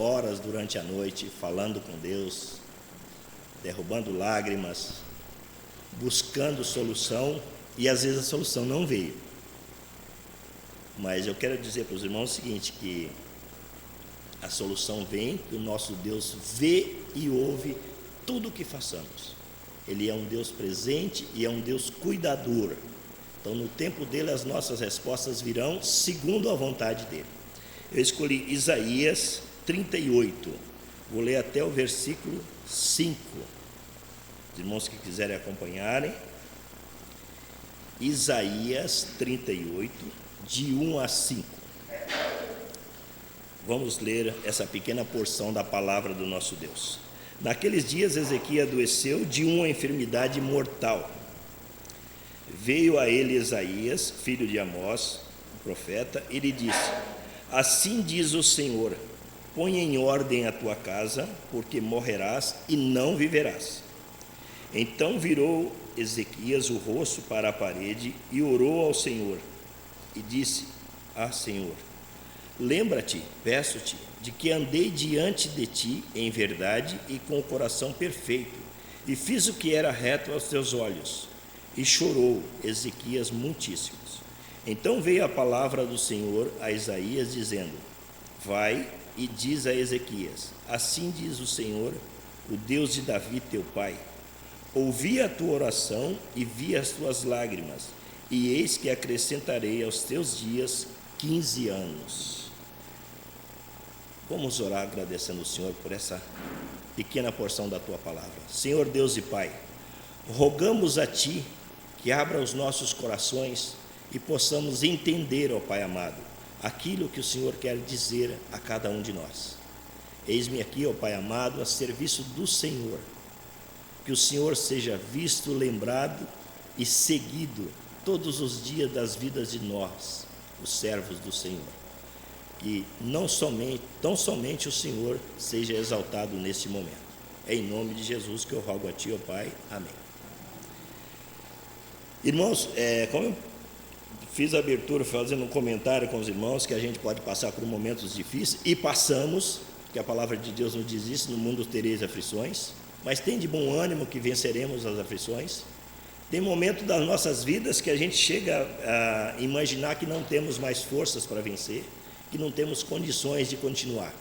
horas durante a noite falando com Deus, derrubando lágrimas, buscando solução, e às vezes a solução não veio. Mas eu quero dizer para os irmãos o seguinte, que a solução vem, que o nosso Deus vê e ouve tudo o que façamos. Ele é um Deus presente e é um Deus cuidador. Então, no tempo dele, as nossas respostas virão segundo a vontade dele. Eu escolhi Isaías 38. Vou ler até o versículo 5. Os irmãos que quiserem acompanharem. Isaías 38, de 1 a 5. Vamos ler essa pequena porção da palavra do nosso Deus. Naqueles dias, Ezequias adoeceu de uma enfermidade mortal. Veio a ele Isaías, filho de Amós, o profeta, e lhe disse: assim diz o Senhor, põe em ordem a tua casa, porque morrerás e não viverás. Então virou Ezequias o rosto para a parede e orou ao Senhor, e disse: Senhor, lembra-te, peço-te, de que andei diante de ti em verdade e com o coração perfeito, e fiz o que era reto aos teus olhos. E chorou Ezequias muitíssimos. Então veio a palavra do Senhor a Isaías, dizendo: vai e diz a Ezequias: assim diz o Senhor, o Deus de Davi teu pai, ouvi a tua oração e vi as tuas lágrimas, e eis que acrescentarei aos teus dias 15 anos. Vamos orar agradecendo ao Senhor por essa pequena porção da tua palavra. Senhor Deus e Pai, rogamos a Ti que abra os nossos corações e possamos entender, ó Pai amado, aquilo que o Senhor quer dizer a cada um de nós. Eis-me aqui, ó Pai amado, a serviço do Senhor. Que o Senhor seja visto, lembrado e seguido todos os dias das vidas de nós, os servos do Senhor. Que tão somente o Senhor seja exaltado neste momento. É em nome de Jesus que eu rogo a Ti, ó Pai. Amém. Irmãos, como eu fiz a abertura fazendo um comentário com os irmãos, que a gente pode passar por momentos difíceis, e passamos, que a palavra de Deus nos diz isso: no mundo tereis aflições, mas tem de bom ânimo que venceremos as aflições. Tem momento das nossas vidas que a gente chega a imaginar que não temos mais forças para vencer, que não temos condições de continuar.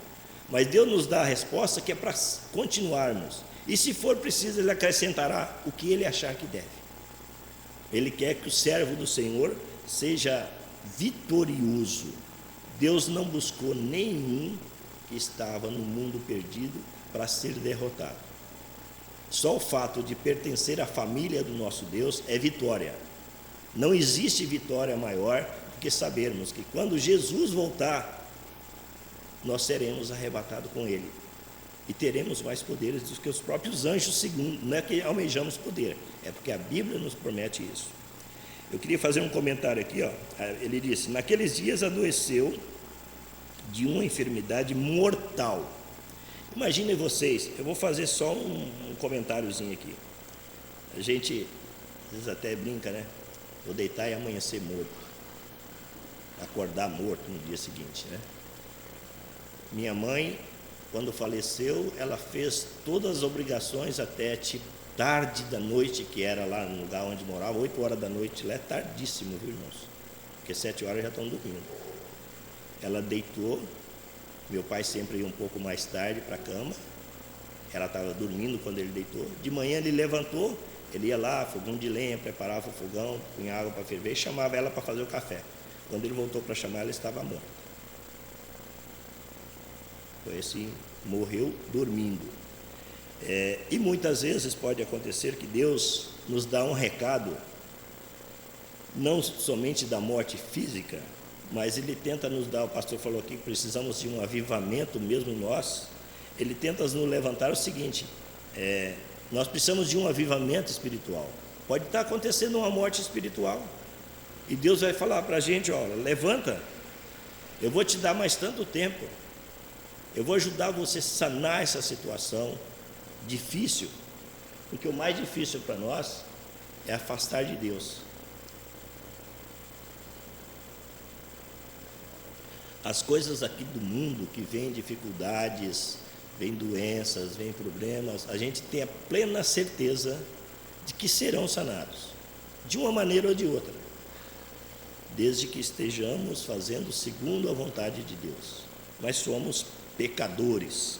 Mas Deus nos dá a resposta que é para continuarmos. E se for preciso, Ele acrescentará o que Ele achar que deve. Ele quer que o servo do Senhor seja vitorioso. Deus não buscou nenhum que estava no mundo perdido para ser derrotado. Só o fato de pertencer à família do nosso Deus é vitória. Não existe vitória maior do que sabermos que quando Jesus voltar, nós seremos arrebatados com Ele. E teremos mais poderes do que os próprios anjos, segundo. Não é que almejamos poder, é porque a Bíblia nos promete isso. Eu queria fazer um comentário aqui, ó. Ele disse: naqueles dias adoeceu de uma enfermidade mortal. Imaginem vocês, eu vou fazer só um comentáriozinho aqui. A gente, às vezes até brinca, né? Vou deitar e amanhecer morto. Acordar morto no dia seguinte, né? Minha mãe, quando faleceu, ela fez todas as obrigações até tipo tarde da noite, que era lá no lugar onde morava, 8 horas da noite, lá é tardíssimo, viu, irmãos? Porque 7 horas já estão dormindo. Ela deitou, meu pai sempre ia um pouco mais tarde para a cama, ela estava dormindo quando ele deitou. De manhã ele levantou, ele ia lá, fogão de lenha, preparava o fogão, punha água para ferver e chamava ela para fazer o café. Quando ele voltou para chamar, ela estava morta. Foi assim, morreu dormindo. E muitas vezes pode acontecer que Deus nos dá um recado, não somente da morte física, mas Ele tenta nos dar, o pastor falou aqui que precisamos de um avivamento mesmo nós. Ele tenta nos levantar o seguinte: nós precisamos de um avivamento espiritual. Pode estar acontecendo uma morte espiritual, e Deus vai falar para a gente: olha, levanta, eu vou te dar mais tanto tempo, eu vou ajudar você a sanar essa situação difícil, porque o mais difícil para nós é afastar de Deus. As coisas aqui do mundo que vêm dificuldades, vêm doenças, vêm problemas, a gente tem a plena certeza de que serão sanados, de uma maneira ou de outra, desde que estejamos fazendo segundo a vontade de Deus. Mas somos pecadores.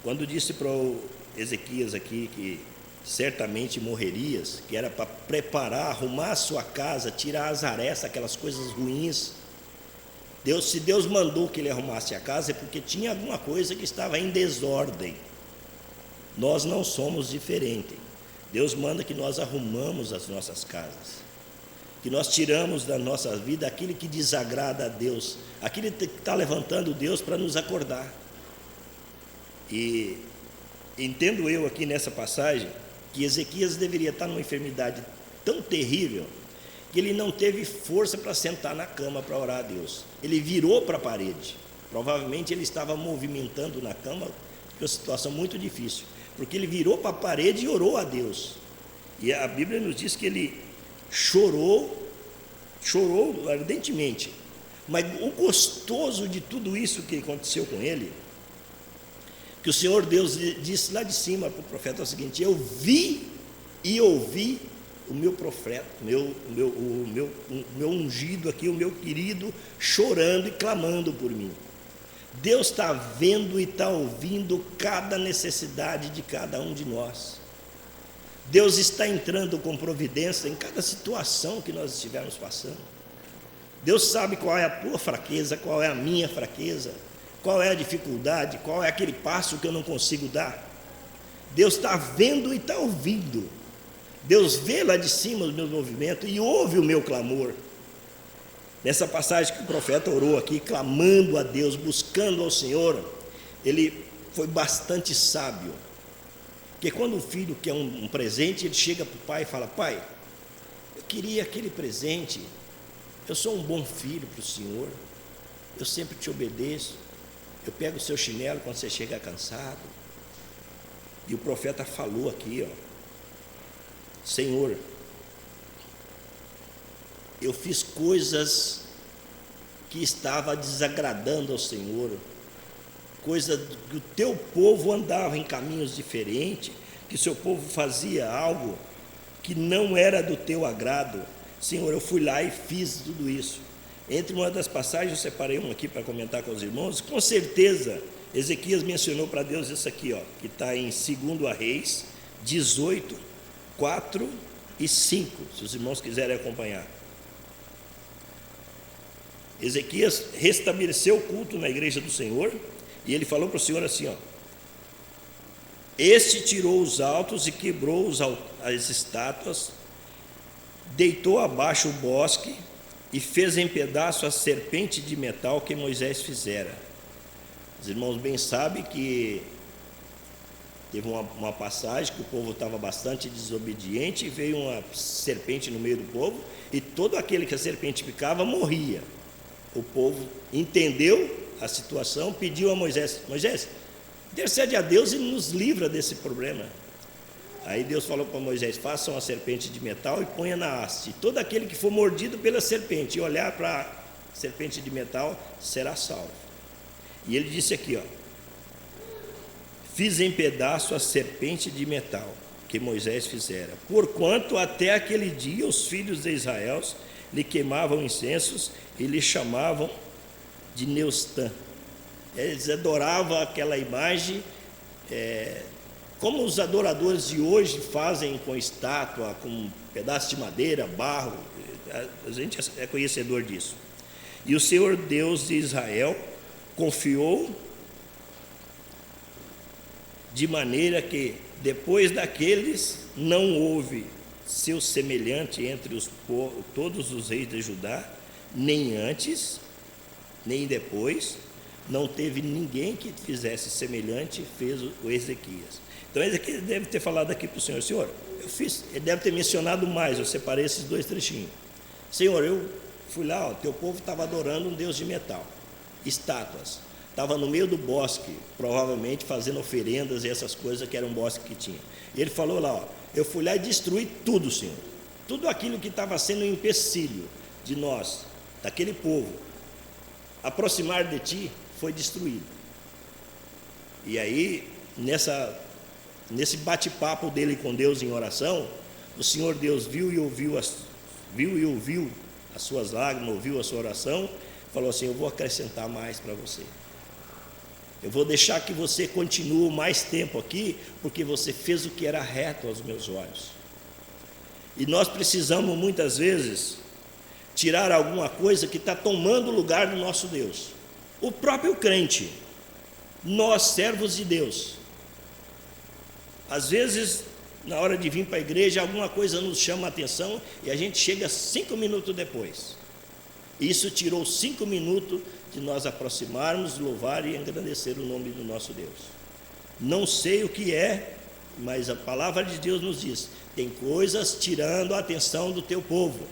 Quando disse para o Ezequias aqui que certamente morrerias, que era para preparar, arrumar a sua casa, tirar as arestas, aquelas coisas ruins, se Deus mandou que ele arrumasse a casa, é porque tinha alguma coisa que estava em desordem. Nós não somos diferentes. Deus manda que nós arrumamos as nossas casas, que nós tiramos da nossa vida aquilo que desagrada a Deus, aquilo que está levantando Deus para nos acordar. E entendo eu aqui nessa passagem que Ezequias deveria estar numa enfermidade tão terrível que ele não teve força para sentar na cama para orar a Deus. Ele virou para a parede. Provavelmente ele estava movimentando na cama, que é uma situação muito difícil, porque ele virou para a parede e orou a Deus. E a Bíblia nos diz que ele chorou ardentemente. Mas o gostoso de tudo isso que aconteceu com ele, que o Senhor Deus disse lá de cima para o profeta o seguinte: eu vi e ouvi o meu profeta, o meu ungido aqui, o meu querido, chorando e clamando por mim. Deus está vendo e está ouvindo cada necessidade de cada um de nós. Deus está entrando com providência em cada situação que nós estivermos passando. Deus sabe qual é a tua fraqueza, qual é a minha fraqueza, qual é a dificuldade, qual é aquele passo que eu não consigo dar. Deus está vendo e está ouvindo. Deus vê lá de cima os meus movimentos e ouve o meu clamor. Nessa passagem que o profeta orou aqui, clamando a Deus, buscando ao Senhor, ele foi bastante sábio. Porque quando o filho quer um presente, ele chega para o pai e fala: pai, eu queria aquele presente, eu sou um bom filho para o Senhor, eu sempre te obedeço, eu pego o seu chinelo quando você chegar cansado. E o profeta falou aqui, Senhor, eu fiz coisas que estava desagradando ao Senhor, coisa que o teu povo andava em caminhos diferentes, que o seu povo fazia algo que não era do teu agrado. Senhor, eu fui lá e fiz tudo isso. Entre uma das passagens, eu separei uma aqui para comentar com os irmãos. Com certeza, Ezequias mencionou para Deus isso aqui, que está em 2 Reis 18, 4 e 5, se os irmãos quiserem acompanhar. Ezequias restabeleceu o culto na igreja do Senhor, e ele falou para o Senhor assim: este tirou os altos e quebrou as estátuas, deitou abaixo o bosque e fez em pedaço a serpente de metal que Moisés fizera. Os irmãos bem sabem que teve uma passagem que o povo estava bastante desobediente, e veio uma serpente no meio do povo, e todo aquele que a serpente picava morria. O povo entendeu a situação, pediu a Moisés: Moisés, intercede a Deus e nos livra desse problema. Aí Deus falou para Moisés: faça uma serpente de metal e ponha na haste. Todo aquele que for mordido pela serpente e olhar para a serpente de metal será salvo. E ele disse aqui, fiz em pedaço a serpente de metal que Moisés fizera, porquanto até aquele dia os filhos de Israel lhe queimavam incensos e lhe chamavam de Neustã. Eles adoravam aquela imagem, como os adoradores de hoje fazem com estátua, com pedaço de madeira, barro. A gente é conhecedor disso. E o Senhor Deus de Israel confiou de maneira que depois daqueles não houve seu semelhante entre todos os reis de Judá, nem antes, nem depois, não teve ninguém que fizesse semelhante, fez o Ezequias. Então Ezequias deve ter falado aqui para o Senhor: Senhor, eu fiz. Ele deve ter mencionado mais, eu separei esses 2 trechinhos. Senhor, eu fui lá, teu povo estava adorando um Deus de metal, estátuas, estava no meio do bosque, provavelmente fazendo oferendas e essas coisas, que era um bosque que tinha. E ele falou lá: eu fui lá e destruí tudo, Senhor, tudo aquilo que estava sendo um empecilho de nós, daquele povo. aproximar de ti foi destruído. E aí, nesse bate-papo dele com Deus em oração, o Senhor Deus viu e ouviu as suas lágrimas, ouviu a sua oração, falou assim: eu vou acrescentar mais para você. Eu vou deixar que você continue mais tempo aqui, porque você fez o que era reto aos meus olhos. E nós precisamos muitas vezes tirar alguma coisa que está tomando o lugar do nosso Deus. O próprio crente, nós servos de Deus, às vezes na hora de vir para a igreja alguma coisa nos chama a atenção e a gente chega 5 minutos depois. Isso tirou 5 minutos de nós aproximarmos, louvar e engrandecer o nome do nosso Deus. Não sei o que é, mas a palavra de Deus nos diz: tem coisas tirando a atenção do teu povo,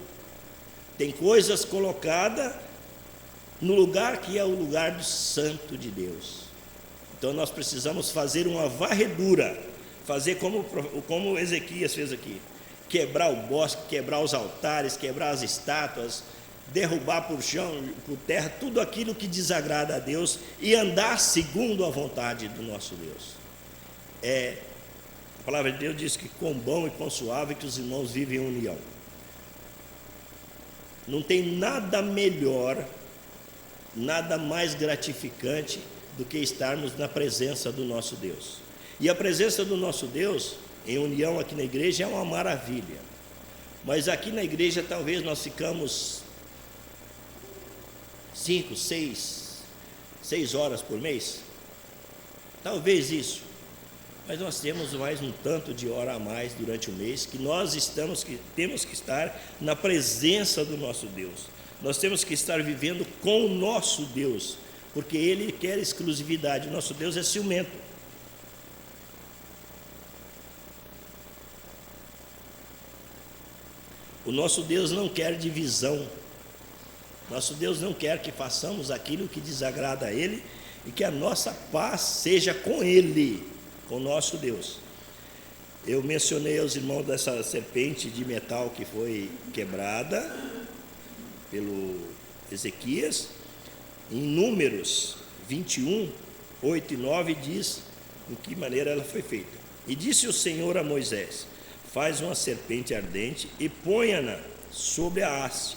tem coisas colocadas no lugar que é o lugar do santo de Deus. Então nós precisamos fazer uma varredura, fazer como Ezequias fez aqui: quebrar o bosque, quebrar os altares, quebrar as estátuas, derrubar por chão, por terra, tudo aquilo que desagrada a Deus e andar segundo a vontade do nosso Deus. A palavra de Deus diz que quão bom e quão suave que os irmãos vivem em união. Não tem nada melhor, nada mais gratificante do que estarmos na presença do nosso Deus. E a presença do nosso Deus em união aqui na igreja é uma maravilha. Mas aqui na igreja talvez nós ficamos 5, 6 horas por mês, talvez isso, mas nós temos mais um tanto de hora a mais durante o mês que nós temos que estar na presença do nosso Deus. Nós temos que estar vivendo com o nosso Deus, porque Ele quer exclusividade. O nosso Deus é ciumento. O nosso Deus não quer divisão. Nosso Deus não quer que façamos aquilo que desagrada a Ele e que a nossa paz seja com Ele, com o nosso Deus. Eu mencionei aos irmãos dessa serpente de metal que foi quebrada pelo Ezequias. Em Números 21, 8 e 9 diz em que maneira ela foi feita. E disse o Senhor a Moisés: faz uma serpente ardente e ponha-na sobre a haste,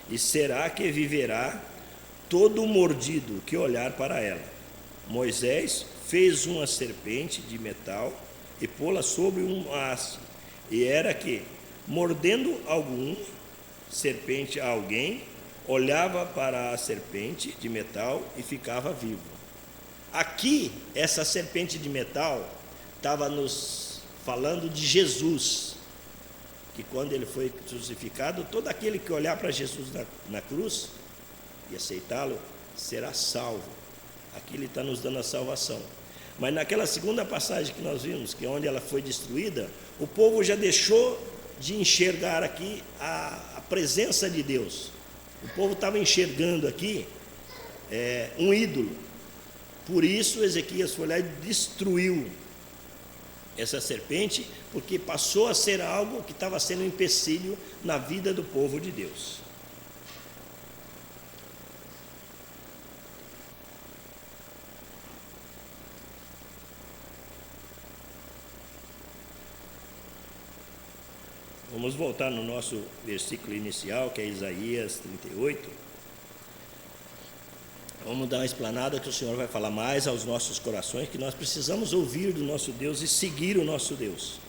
e será que viverá todo mordido que olhar para ela. Moisés fez uma serpente de metal e pô-la sobre uma haste, e era que, mordendo serpente a alguém, olhava para a serpente de metal e ficava vivo. Aqui, essa serpente de metal estava nos falando de Jesus, que quando ele foi crucificado, todo aquele que olhar para Jesus na cruz e aceitá-lo será salvo. Aqui ele está nos dando a salvação. Mas naquela segunda passagem que nós vimos, que é onde ela foi destruída, o povo já deixou de enxergar aqui a presença de Deus. O povo estava enxergando aqui um ídolo. Por isso Ezequias foi lá e destruiu essa serpente, porque passou a ser algo que estava sendo um empecilho na vida do povo de Deus. Vamos voltar no nosso versículo inicial, que é Isaías 38. Vamos dar uma explanada que o Senhor vai falar mais aos nossos corações, que nós precisamos ouvir do nosso Deus e seguir o nosso Deus.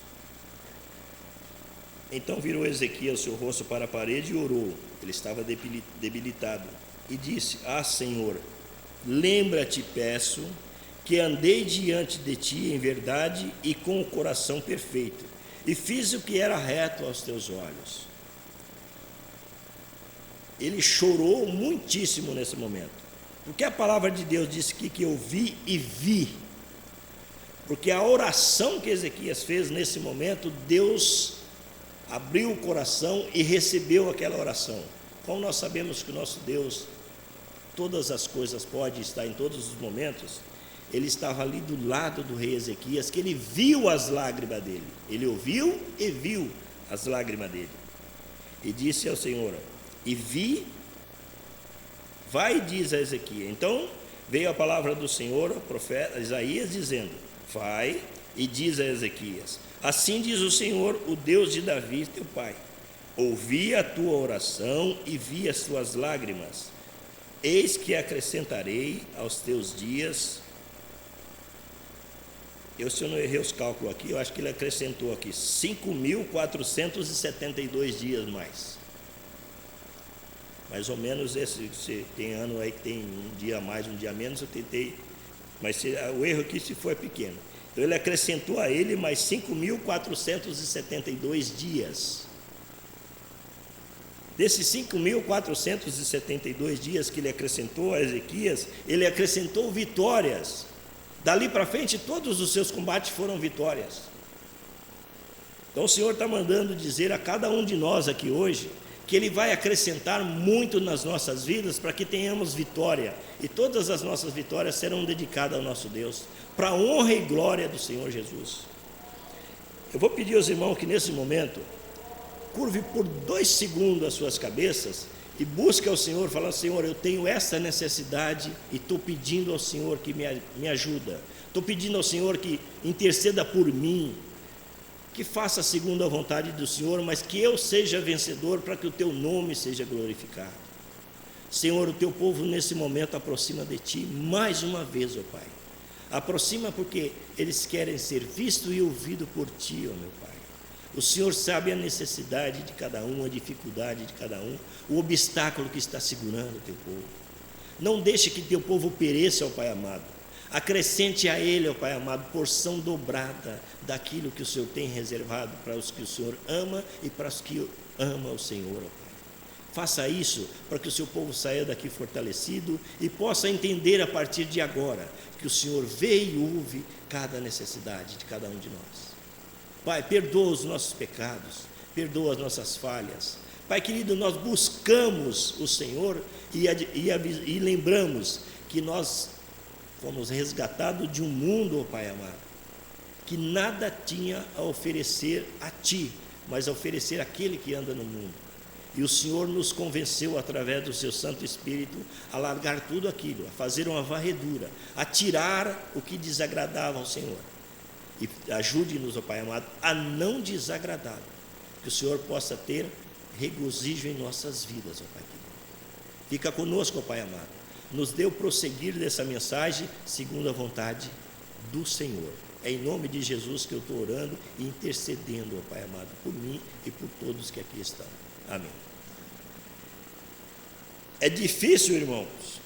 Então virou Ezequias o seu rosto para a parede e orou. Ele estava debilitado. E disse: Ah, Senhor, lembra-te, peço, que andei diante de ti em verdade e com o coração perfeito, e fiz o que era reto aos teus olhos. Ele chorou muitíssimo nesse momento. Porque a palavra de Deus disse que eu vi e vi. Porque a oração que Ezequias fez nesse momento, Deus abriu o coração e recebeu aquela oração. Como nós sabemos que o nosso Deus, todas as coisas pode estar em todos os momentos, ele estava ali do lado do rei Ezequias, que ele viu as lágrimas dele. Ele ouviu e viu as lágrimas dele. E disse ao Senhor: e vi vai e diz a Ezequias. Então veio a palavra do Senhor ao profeta Isaías dizendo: vai e diz a Ezequias: assim diz o Senhor, o Deus de Davi teu pai: ouvi a tua oração e vi as tuas lágrimas, eis que acrescentarei aos teus dias. Se eu não errei os cálculos aqui, eu acho que ele acrescentou aqui 5.472 dias mais ou menos. Se tem ano aí que tem um dia a mais, um dia a menos, eu tentei, mas o erro aqui se foi pequeno. Então ele acrescentou a ele mais 5.472 dias. Desses 5.472 dias que ele acrescentou a Ezequias, ele acrescentou vitórias. Dali para frente, todos os seus combates foram vitórias. Então o Senhor está mandando dizer a cada um de nós aqui hoje que Ele vai acrescentar muito nas nossas vidas para que tenhamos vitória. E todas as nossas vitórias serão dedicadas ao nosso Deus, para a honra e glória do Senhor Jesus. Eu vou pedir aos irmãos que nesse momento curve por 2 segundos as suas cabeças e busque ao Senhor, falando: Senhor, eu tenho essa necessidade e estou pedindo ao Senhor que me ajuda. Estou pedindo ao Senhor que interceda por mim, que faça segundo a vontade do Senhor, mas que eu seja vencedor para que o teu nome seja glorificado. Senhor, o teu povo nesse momento aproxima de ti mais uma vez, ó Pai. Aproxima porque eles querem ser vistos e ouvidos por ti, ó meu Pai. O Senhor sabe a necessidade de cada um, a dificuldade de cada um, o obstáculo que está segurando o teu povo. Não deixe que teu povo pereça, ó Pai amado. Acrescente a ele, ó Pai amado, porção dobrada daquilo que o Senhor tem reservado para os que o Senhor ama e para os que amam o Senhor, ó Pai. Faça isso para que o seu povo saia daqui fortalecido e possa entender a partir de agora que o Senhor vê e ouve cada necessidade de cada um de nós. Pai, perdoa os nossos pecados, perdoa as nossas falhas. Pai querido, nós buscamos o Senhor e lembramos que nós fomos resgatados de um mundo, ó Pai amado, que nada tinha a oferecer a Ti, mas a oferecer àquele que anda no mundo. E o Senhor nos convenceu através do Seu Santo Espírito a largar tudo aquilo, a fazer uma varredura, a tirar o que desagradava ao Senhor. E ajude-nos, ó Pai amado, a não desagradar, que o Senhor possa ter regozijo em nossas vidas, ó Pai querido. Fica conosco, ó Pai amado, nos dê o prosseguir dessa mensagem segundo a vontade do Senhor. É em nome de Jesus que eu estou orando e intercedendo, ó Pai amado, por mim e por todos que aqui estão. Amém. É difícil, irmãos,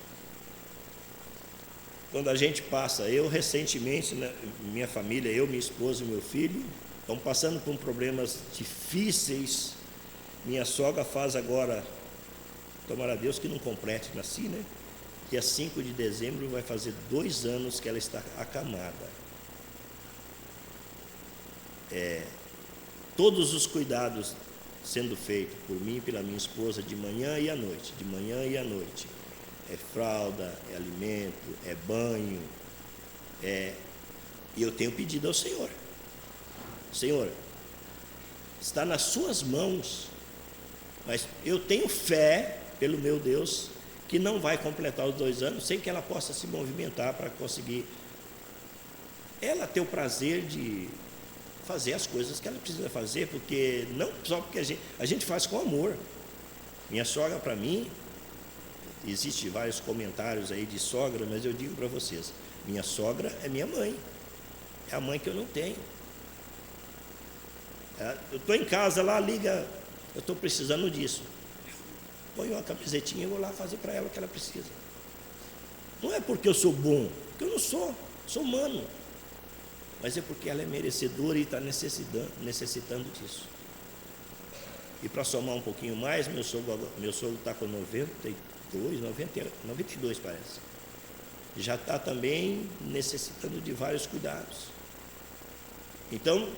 quando a gente passa. Eu recentemente, né, minha família, eu, minha esposa e meu filho, estamos passando por problemas difíceis. Minha sogra faz agora, tomara Deus que não complete assim, né? Dia 5 de dezembro vai fazer 2 anos que ela está acamada. Todos os cuidados sendo feitos por mim e pela minha esposa de manhã e à noite, de manhã e à noite. É fralda, é alimento, é banho, e eu tenho pedido ao Senhor: Senhor, está nas suas mãos, mas eu tenho fé pelo meu Deus que não vai completar os 2 anos sem que ela possa se movimentar para conseguir ela ter o prazer de fazer as coisas que ela precisa fazer, porque não só porque a gente faz com amor. Minha sogra, para mim, existem vários comentários aí de sogra, mas eu digo para vocês: minha sogra é minha mãe, é a mãe que eu não tenho. Eu estou em casa lá, liga, eu estou precisando disso, põe uma camisetinha e vou lá fazer para ela o que ela precisa. Não é porque eu sou bom, porque eu não sou humano, mas é porque ela é merecedora e está necessitando disso. E para somar um pouquinho mais, meu sogro está com 92 parece, já está também necessitando de vários cuidados. Então,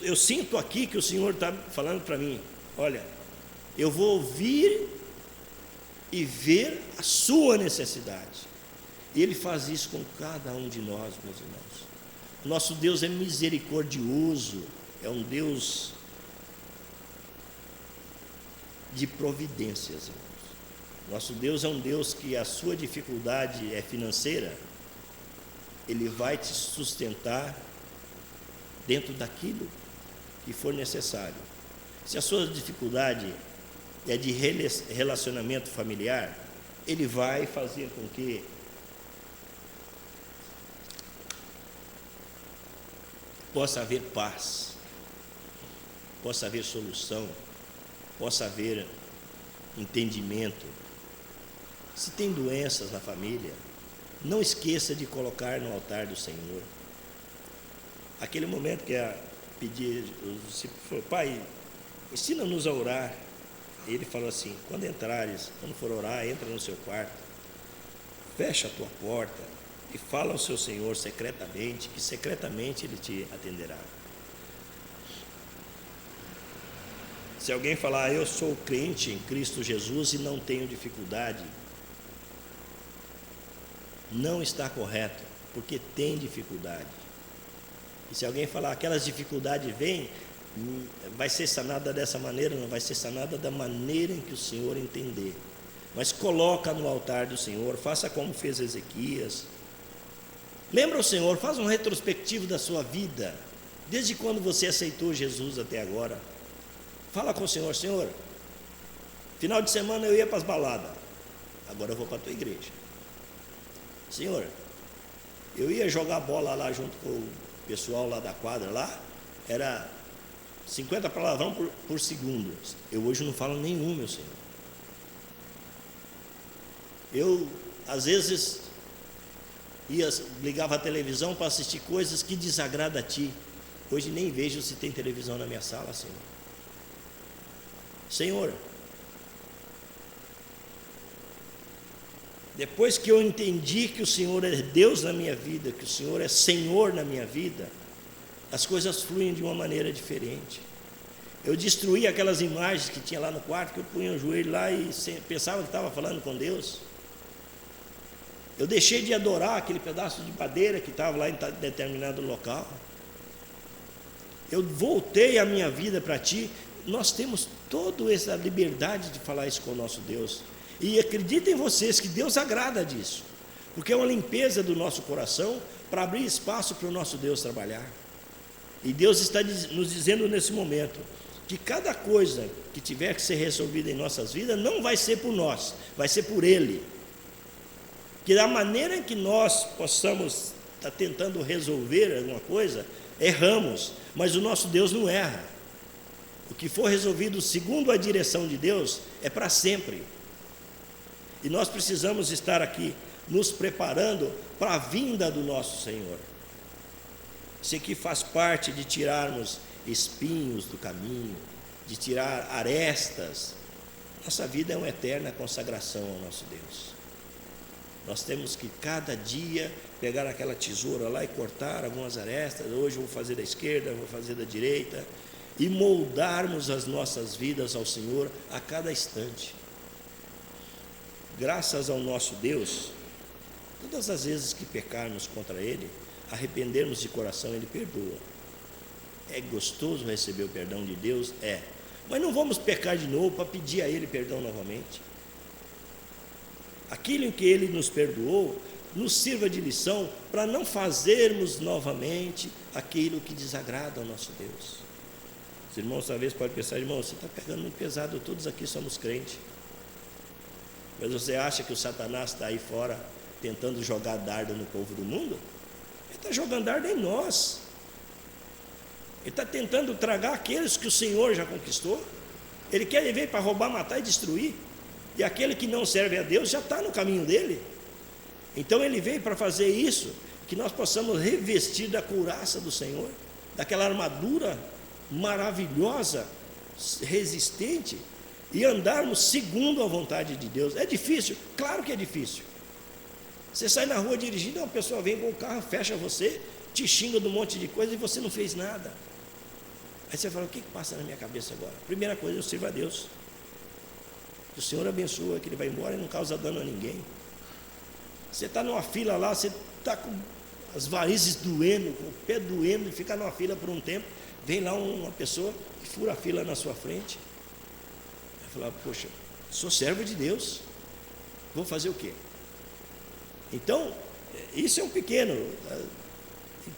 eu sinto aqui que o Senhor está falando para mim: olha, eu vou ouvir e ver a sua necessidade. E Ele faz isso com cada um de nós, meus irmãos. O nosso Deus é misericordioso, é um Deus de providências, irmãos. Nosso Deus é um Deus que a sua dificuldade é financeira, Ele vai te sustentar dentro daquilo que for necessário. Se a sua dificuldade é de relacionamento familiar, Ele vai fazer com que possa haver paz, possa haver solução, possa haver entendimento. Se tem doenças na família, não esqueça de colocar no altar do Senhor. Aquele momento que pedir, os discípulos falaram: Pai, ensina-nos a orar. Ele falou assim: quando for orar, entra no seu quarto, fecha a tua porta e fala ao seu Senhor secretamente, que secretamente Ele te atenderá. Se alguém falar: eu sou crente em Cristo Jesus e não tenho dificuldade, não está correto, porque tem dificuldade. E se alguém falar: aquelas dificuldades vêm, vai ser sanada dessa maneira, não vai ser sanada da maneira em que o Senhor entender. Mas coloca no altar do Senhor, faça como fez Ezequias. Lembra o Senhor, faz um retrospectivo da sua vida, desde quando você aceitou Jesus até agora. Fala com o Senhor: Senhor, final de semana eu ia para as baladas, agora eu vou para a tua igreja. Senhor, eu ia jogar bola lá junto com o pessoal lá da quadra, lá era 50 palavrão por segundo. Eu hoje não falo nenhum, meu Senhor. Eu, às vezes, ligava a televisão para assistir coisas que desagradam a Ti. Hoje nem vejo se tem televisão na minha sala, Senhor. Senhor, depois que eu entendi que o Senhor é Deus na minha vida, que o Senhor é Senhor na minha vida, as coisas fluem de uma maneira diferente. Eu destruí aquelas imagens que tinha lá no quarto, que eu punha o joelho lá e pensava que estava falando com Deus. Eu deixei de adorar aquele pedaço de madeira que estava lá em determinado local. Eu voltei a minha vida para Ti. Nós temos toda essa liberdade de falar isso com o nosso Deus. E acreditem vocês que Deus agrada disso, porque é uma limpeza do nosso coração para abrir espaço para o nosso Deus trabalhar. E Deus está nos dizendo nesse momento que cada coisa que tiver que ser resolvida em nossas vidas não vai ser por nós, vai ser por Ele. Que da maneira em que nós possamos estar tentando resolver alguma coisa, erramos, mas o nosso Deus não erra. O que for resolvido segundo a direção de Deus é para sempre. E nós precisamos estar aqui nos preparando para a vinda do nosso Senhor. Isso aqui faz parte de tirarmos espinhos do caminho, de tirar arestas. Nossa vida é uma eterna consagração ao nosso Deus. Nós temos que cada dia pegar aquela tesoura lá e cortar algumas arestas. Hoje eu vou fazer da esquerda, vou fazer da direita, e moldarmos as nossas vidas ao Senhor a cada instante. Graças ao nosso Deus, todas as vezes que pecarmos contra Ele, arrependermos de coração, Ele perdoa. É gostoso receber o perdão de Deus? É. Mas não vamos pecar de novo para pedir a Ele perdão novamente. Aquilo em que Ele nos perdoou, nos sirva de lição para não fazermos novamente aquilo que desagrada ao nosso Deus. Os irmãos talvez podem pensar: irmão, você está pegando muito pesado, todos aqui somos crentes. Mas você acha que o Satanás está aí fora tentando jogar dardo no povo do mundo? Ele está jogando dardo em nós. Ele está tentando tragar aqueles que o Senhor já conquistou. Ele quer vir para roubar, matar e destruir. E aquele que não serve a Deus já está no caminho dele. Então ele veio para fazer isso, que nós possamos revestir da couraça do Senhor, daquela armadura maravilhosa, resistente, e andarmos segundo a vontade de Deus. É difícil? Claro que é difícil. Você sai na rua dirigindo, uma pessoa vem com o carro, fecha você, te xinga de um monte de coisa e você não fez nada. Aí você fala: o que passa na minha cabeça agora? Primeira coisa, eu sirvo a Deus. Que o Senhor abençoa, que Ele vai embora e não causa dano a ninguém. Você está numa fila lá, você está com as varizes doendo, com o pé doendo, e fica numa fila por um tempo, vem lá uma pessoa que fura a fila na sua frente. Vai falar: poxa, sou servo de Deus, Vou fazer o quê? Então, isso é um pequeno.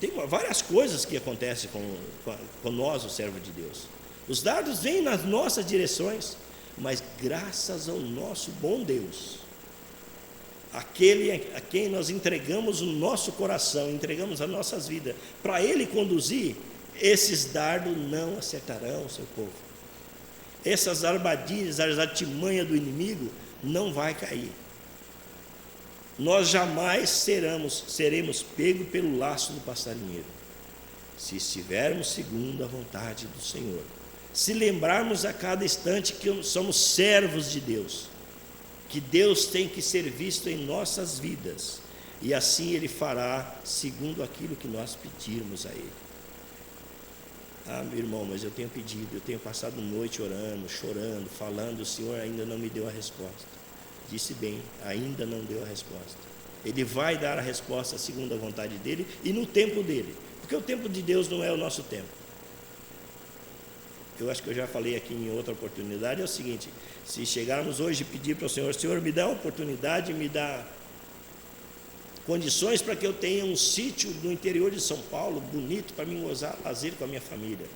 Tem várias coisas que acontecem com nós, o servo de Deus. Os dardos vêm nas nossas direções, mas graças ao nosso bom Deus, aquele a quem nós entregamos o nosso coração, entregamos as nossas vidas, para Ele conduzir, esses dardos não acertarão o seu povo. Essas armadilhas, as artimanhas do inimigo não vai cair. Nós jamais seremos pegos pelo laço do passarinheiro, se estivermos segundo a vontade do Senhor. Se lembrarmos a cada instante que somos servos de Deus, que Deus tem que ser visto em nossas vidas, e assim Ele fará segundo aquilo que nós pedirmos a Ele. Meu irmão, mas eu tenho pedido, eu tenho passado noite orando, chorando, falando, o Senhor ainda não me deu a resposta. Disse bem, ainda não deu a resposta. Ele vai dar a resposta segundo a vontade dEle e no tempo dEle, porque o tempo de Deus não é o nosso tempo. Eu acho que eu já falei aqui em outra oportunidade, é o seguinte: se chegarmos hoje e pedir para o Senhor, Senhor, me dá uma oportunidade, me dá condições para que eu tenha um sítio no interior de São Paulo, bonito, para mim gozar lazer com a minha família.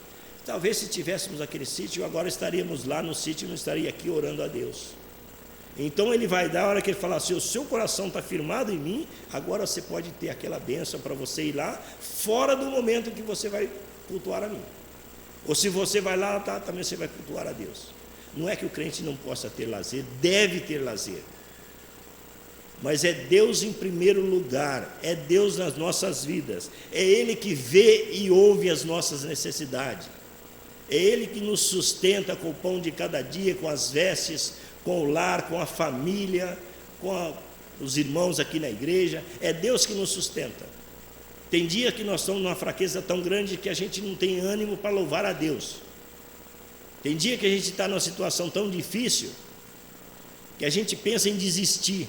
Talvez se tivéssemos aquele sítio, agora estaríamos lá no sítio e não estaria aqui orando a Deus. Então Ele vai dar, a hora que Ele falar assim, o seu coração está firmado em mim, agora você pode ter aquela bênção para você ir lá, fora do momento que você vai cultuar a mim. Ou se você vai lá, também você vai cultuar a Deus. Não é que o crente não possa ter lazer, deve ter lazer. Mas é Deus em primeiro lugar, é Deus nas nossas vidas, é Ele que vê e ouve as nossas necessidades, é Ele que nos sustenta com o pão de cada dia, com as vestes, com o lar, com a família, os irmãos aqui na igreja, é Deus que nos sustenta. Tem dia que nós estamos numa fraqueza tão grande que a gente não tem ânimo para louvar a Deus. Tem dia que a gente está numa situação tão difícil que a gente pensa em desistir.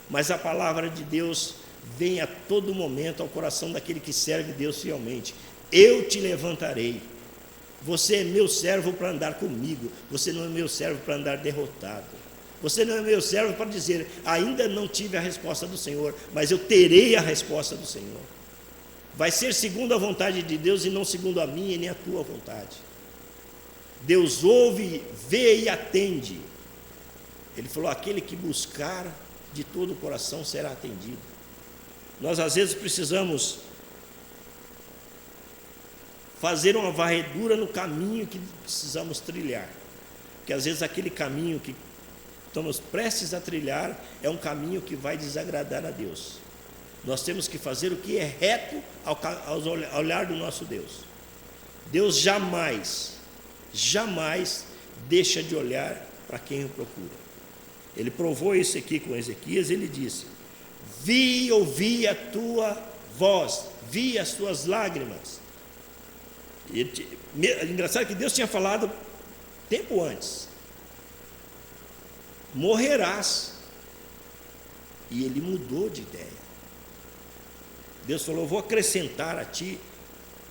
Mas a palavra de Deus vem a todo momento ao coração daquele que serve Deus fielmente. Eu te levantarei. Você é meu servo para andar comigo. Você não é meu servo para andar derrotado. Você não é meu servo para dizer, ainda não tive a resposta do Senhor, mas eu terei a resposta do Senhor. Vai ser segundo a vontade de Deus e não segundo a minha e nem a tua vontade. Deus ouve, vê e atende. Ele falou, aquele que buscar de todo o coração será atendido. Nós às vezes precisamos fazer uma varredura no caminho que precisamos trilhar, porque às vezes aquele caminho que estamos prestes a trilhar é um caminho que vai desagradar a Deus. Nós temos que fazer o que é reto ao olhar do nosso Deus. Deus jamais deixa de olhar para quem o procura. Ele provou isso aqui com Ezequias, ele disse, vi e ouvi a tua voz, vi as tuas lágrimas. Engraçado que Deus tinha falado tempo antes, morrerás, e ele mudou de ideia. Deus falou, vou acrescentar a ti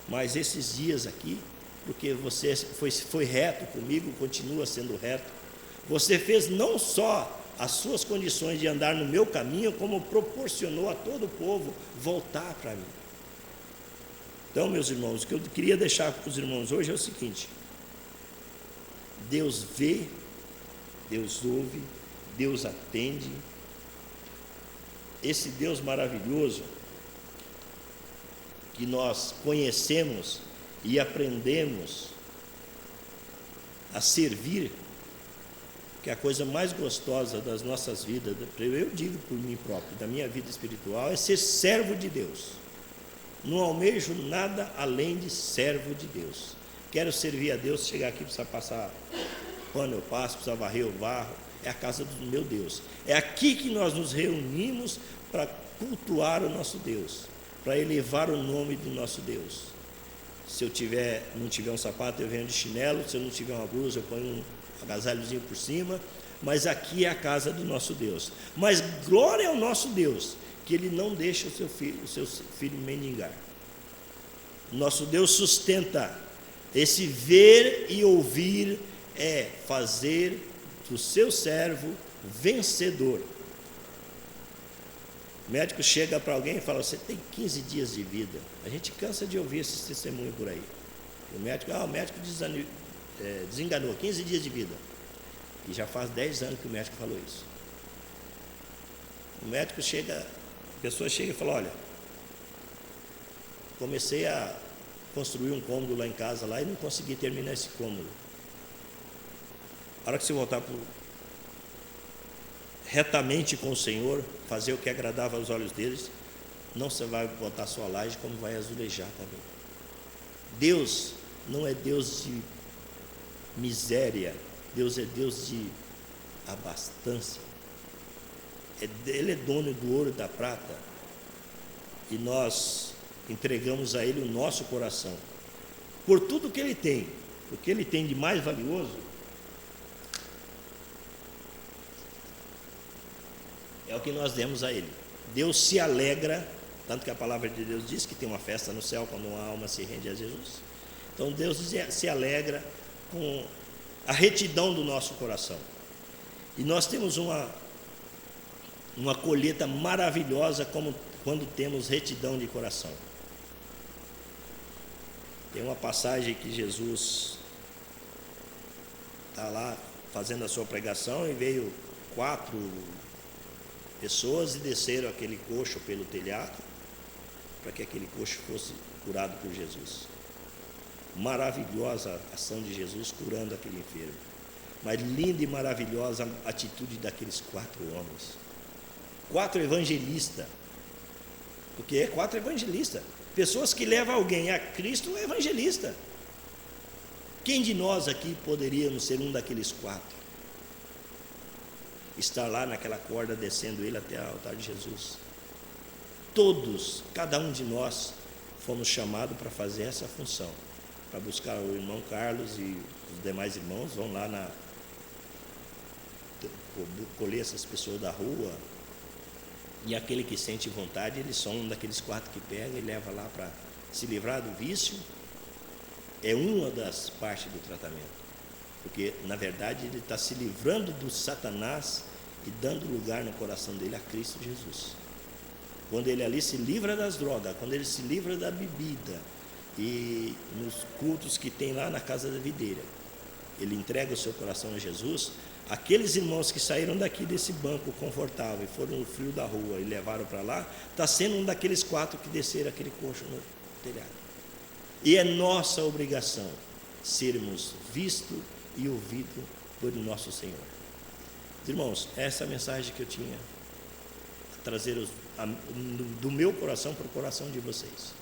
mais esses dias aqui, porque você foi reto comigo, continua sendo reto. Você fez não só as suas condições de andar no meu caminho, como proporcionou a todo o povo voltar para mim. Então, meus irmãos, o que eu queria deixar para os irmãos hoje é o seguinte: Deus vê, Deus ouve, Deus atende. Esse Deus maravilhoso que nós conhecemos e aprendemos a servir, que é a coisa mais gostosa das nossas vidas, eu digo por mim próprio, da minha vida espiritual, é ser servo de Deus. Não almejo nada além de servo de Deus. Quero servir a Deus, chegar aqui, precisa passar pano, eu passo, precisa varrer, eu varro. É a casa do meu Deus. É aqui que nós nos reunimos para cultuar o nosso Deus, para elevar o nome do nosso Deus. Se eu não tiver um sapato, eu venho de chinelo. Se eu não tiver uma blusa, eu ponho um agasalhozinho por cima. Mas aqui é a casa do nosso Deus. Mas glória ao nosso Deus, que Ele não deixa o seu filho mendigar. Nosso Deus sustenta. Esse ver e ouvir é fazer do seu servo vencedor. O médico chega para alguém e fala: você tem 15 dias de vida. A gente cansa de ouvir esses testemunhos por aí. O médico desenganou, 15 dias de vida. E já faz 10 anos que o médico falou isso. O médico chega, a pessoa chega e fala: olha, comecei a construir um cômodo lá em casa lá, e não consegui terminar esse cômodo. A hora que você voltar retamente com o Senhor, fazer o que agradava aos olhos deles, não você vai botar sua laje, como vai azulejar também. Deus não é Deus de miséria, Deus é Deus de abastança. Ele é dono do ouro e da prata, e nós entregamos a Ele o nosso coração, por tudo que Ele tem. O que Ele tem de mais valioso é o que nós demos a Ele. Deus se alegra, tanto que a palavra de Deus diz que tem uma festa no céu quando uma alma se rende a Jesus. Então Deus se alegra com a retidão do nosso coração. E nós temos uma colheita maravilhosa quando temos retidão de coração. Tem uma passagem que Jesus está lá fazendo a sua pregação, e veio 4 pessoas e desceram aquele coxo pelo telhado, para que aquele coxo fosse curado por Jesus. Maravilhosa a ação de Jesus curando aquele enfermo. Mas linda e maravilhosa a atitude daqueles 4 homens. 4 evangelistas. Porque é 4 evangelistas. Pessoas que levam alguém a Cristo é evangelista. Quem de nós aqui poderíamos ser um daqueles 4? Estar lá naquela corda, descendo ele até o altar de Jesus. Todos, cada um de nós, fomos chamados para fazer essa função, para buscar o irmão Carlos e os demais irmãos, vão lá colher essas pessoas da rua, e aquele que sente vontade, eles são um daqueles 4 que pega e leva lá para se livrar do vício. É uma das partes do tratamento, porque na verdade ele está se livrando do Satanás e dando lugar no coração dele a Cristo Jesus. Quando ele ali se livra das drogas, quando ele se livra da bebida, e nos cultos que tem lá na casa da videira, ele entrega o seu coração a Jesus. Aqueles irmãos que saíram daqui desse banco confortável e foram no frio da rua e levaram para lá, está sendo um daqueles 4 que desceram aquele coxo no telhado. E é nossa obrigação sermos vistos e ouvidos por nosso Senhor. Irmãos, essa é a mensagem que eu tinha a trazer do meu coração para o coração de vocês.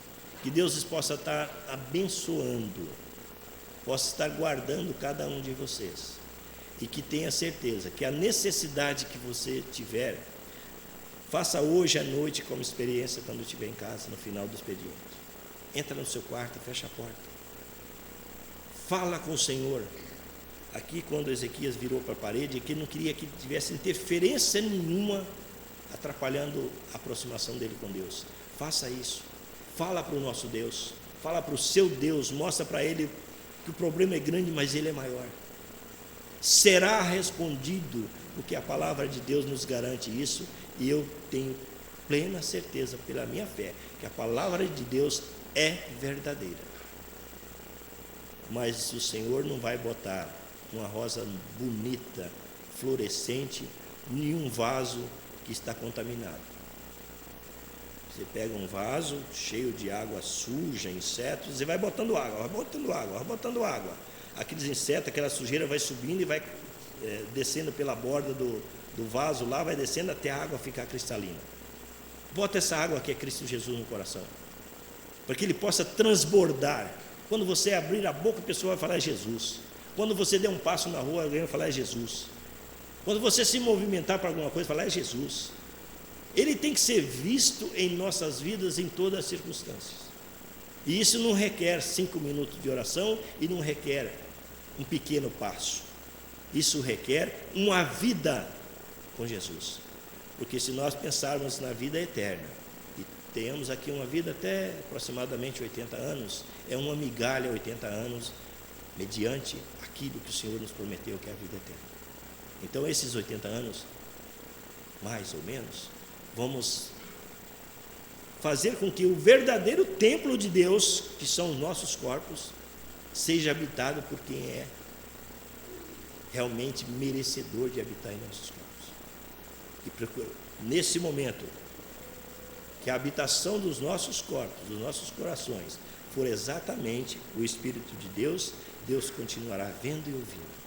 Que Deus possa estar abençoando, possa estar guardando cada um de vocês. E que tenha certeza que a necessidade que você tiver, faça hoje à noite como experiência quando estiver em casa, no final do expediente. Entra no seu quarto e fecha a porta. Fala com o Senhor. Aqui, quando Ezequias virou para a parede, que ele não queria que tivesse interferência nenhuma atrapalhando a aproximação dele com Deus. Faça isso. Fala para o nosso Deus. Fala para o seu Deus. Mostra para ele que o problema é grande, mas ele é maior. Será respondido, porque a palavra de Deus nos garante isso, e eu tenho plena certeza pela minha fé que a palavra de Deus é verdadeira. Mas o Senhor não vai botar uma rosa bonita, florescente, em um vaso que está contaminado. Você pega um vaso cheio de água suja, insetos, e vai botando água, vai botando água, vai botando água. Aqueles insetos, aquela sujeira vai subindo e vai descendo pela borda do vaso lá, vai descendo até a água ficar cristalina. Bota essa água que é Cristo Jesus no coração, para que ele possa transbordar. Quando você abrir a boca, a pessoa vai falar: é Jesus. Quando você der um passo na rua, alguém vai falar: é Jesus. Quando você se movimentar para alguma coisa, falar: é Jesus. Ele tem que ser visto em nossas vidas em todas as circunstâncias. E isso não requer 5 minutos de oração e não requer um pequeno passo. Isso requer uma vida com Jesus. Porque se nós pensarmos na vida eterna, e tenhamos aqui uma vida até aproximadamente 80 anos, é uma migalha 80 anos, mediante aquilo que o Senhor nos prometeu, que é a vida eterna. Então esses 80 anos, mais ou menos, vamos fazer com que o verdadeiro templo de Deus, que são os nossos corpos, seja habitado por quem é realmente merecedor de habitar em nossos corpos. E nesse momento, que a habitação dos nossos corpos, dos nossos corações, for exatamente o Espírito de Deus, Deus continuará vendo e ouvindo.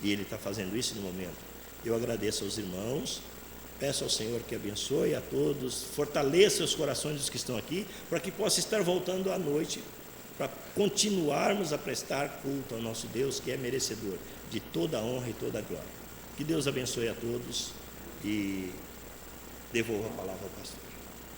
E Ele está fazendo isso no momento. Eu agradeço aos irmãos, peço ao Senhor que abençoe a todos, fortaleça os corações dos que estão aqui, para que possa estar voltando à noite, para continuarmos a prestar culto ao nosso Deus, que é merecedor de toda a honra e toda a glória. Que Deus abençoe a todos e devolva a palavra ao pastor.